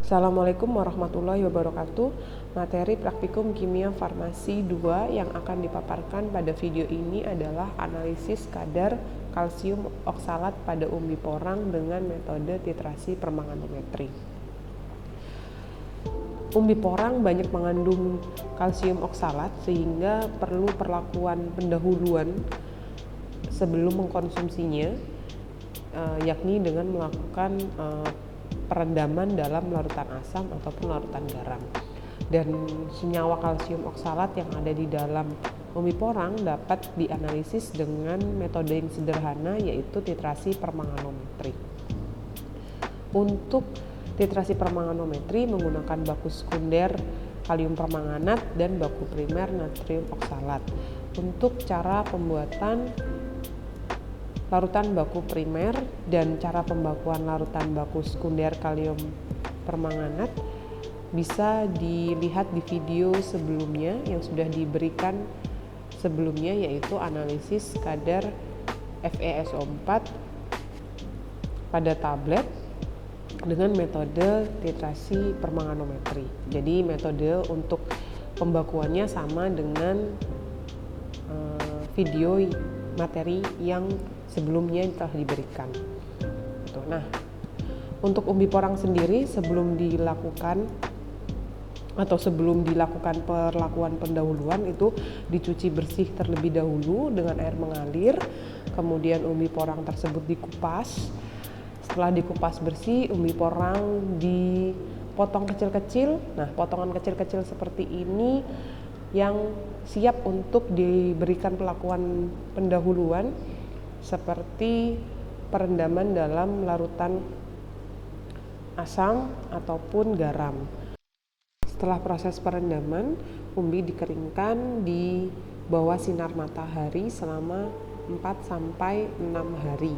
Assalamualaikum warahmatullahi wabarakatuh. Materi praktikum kimia farmasi 2 yang akan dipaparkan pada video ini adalah analisis kadar kalsium oksalat pada umbi porang dengan metode titrasi permanganometri. Umbi porang banyak mengandung kalsium oksalat sehingga perlu perlakuan pendahuluan sebelum mengkonsumsinya, yakni dengan melakukan perendaman dalam larutan asam ataupun larutan garam. Dan senyawa kalsium oksalat yang ada di dalam umbi porang dapat dianalisis dengan metode yang sederhana, yaitu titrasi permanganometri. Untuk titrasi permanganometri menggunakan baku sekunder kalium permanganat dan baku primer natrium oksalat. Untuk cara pembuatan larutan baku primer dan cara pembakuan larutan baku sekunder kalium permanganat bisa dilihat di video sebelumnya yang sudah diberikan sebelumnya, yaitu analisis kadar FeSO4 pada tablet dengan metode titrasi permanganometri. Jadi metode untuk pembakuannya sama dengan video materi yang sebelumnya telah diberikan. Nah, untuk umbi porang sendiri sebelum dilakukan perlakuan pendahuluan itu dicuci bersih terlebih dahulu dengan air mengalir. Kemudian umbi porang tersebut dikupas. Setelah dikupas bersih, umbi porang dipotong kecil-kecil. Nah, potongan kecil-kecil seperti ini yang siap untuk diberikan perlakuan pendahuluan seperti perendaman dalam larutan asam ataupun garam. Setelah proses perendaman, umbi dikeringkan di bawah sinar matahari selama 4-6 hari.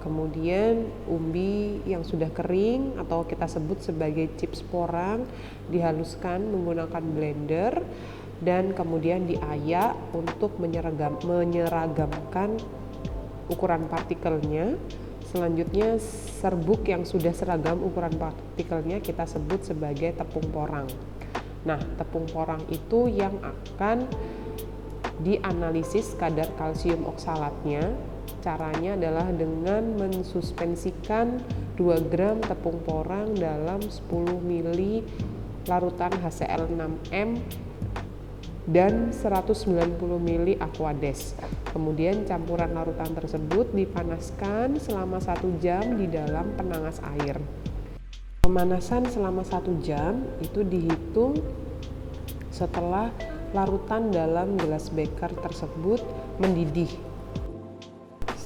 Kemudian umbi yang sudah kering atau kita sebut sebagai chips porang dihaluskan menggunakan blender dan kemudian diayak untuk menyeragamkan ukuran partikelnya. Selanjutnya serbuk yang sudah seragam ukuran partikelnya kita sebut sebagai tepung porang. Nah, tepung porang itu yang akan dianalisis kadar kalsium oksalatnya. Caranya adalah dengan mensuspensikan 2 gram tepung porang dalam 10 ml larutan HCl6M dan 190 ml Aquades. Kemudian campuran larutan tersebut dipanaskan selama 1 jam di dalam penangas air. Pemanasan selama 1 jam itu dihitung setelah larutan dalam gelas beker tersebut mendidih.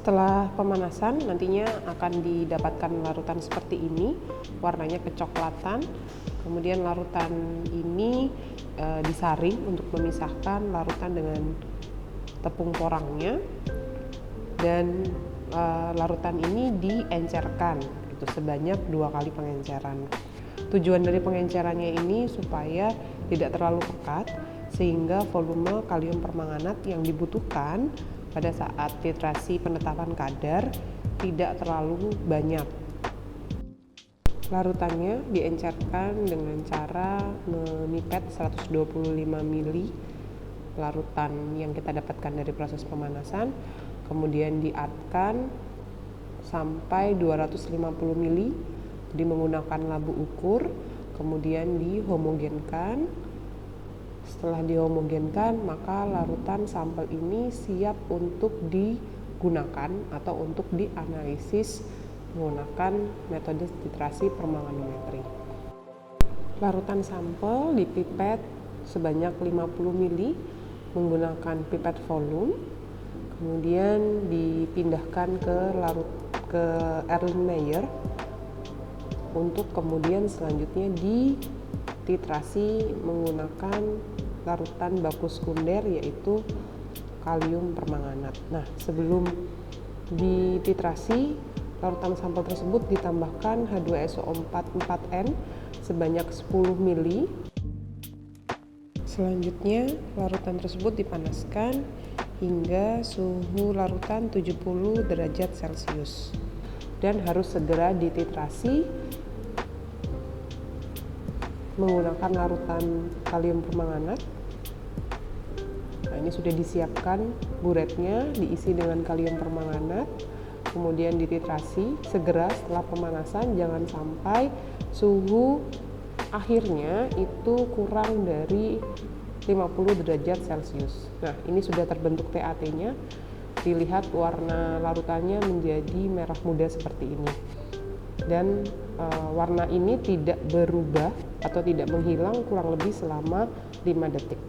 Setelah pemanasan nantinya akan didapatkan larutan seperti ini, warnanya kecoklatan. Kemudian larutan ini disaring untuk memisahkan larutan dengan tepung porangnya, dan larutan ini diencerkan itu sebanyak 2 kali pengenceran. Tujuan dari pengencerannya ini supaya tidak terlalu pekat sehingga volume kalium permanganat yang dibutuhkan pada saat titrasi penetapan kadar tidak terlalu banyak. Larutannya diencerkan dengan cara memipet 125 ml larutan yang kita dapatkan dari proses pemanasan, kemudian diatkan sampai 250 ml, jadi menggunakan labu ukur, kemudian dihomogenkan. Setelah dihomogenkan, maka larutan sampel ini siap untuk digunakan atau untuk dianalisis menggunakan metode titrasi permanganometri. Larutan sampel dipipet sebanyak 50 ml menggunakan pipet volume, kemudian dipindahkan ke Erlenmeyer untuk kemudian selanjutnya dititrasi menggunakan larutan baku sekunder, yaitu kalium permanganat. Nah, sebelum dititrasi, larutan sampel tersebut ditambahkan H2SO4 4N sebanyak 10 ml. Selanjutnya, larutan tersebut dipanaskan hingga suhu larutan 70 derajat Celcius dan harus segera dititrasi menggunakan larutan kalium permanganat. Nah, ini sudah disiapkan buretnya, diisi dengan kalium permanganat, kemudian dititrasi segera setelah pemanasan. Jangan sampai suhu akhirnya itu kurang dari 50 derajat Celcius. Nah, ini sudah terbentuk TAT-nya. Dilihat warna larutannya menjadi merah muda seperti ini. Dan warna ini tidak berubah atau tidak menghilang kurang lebih selama 5 detik.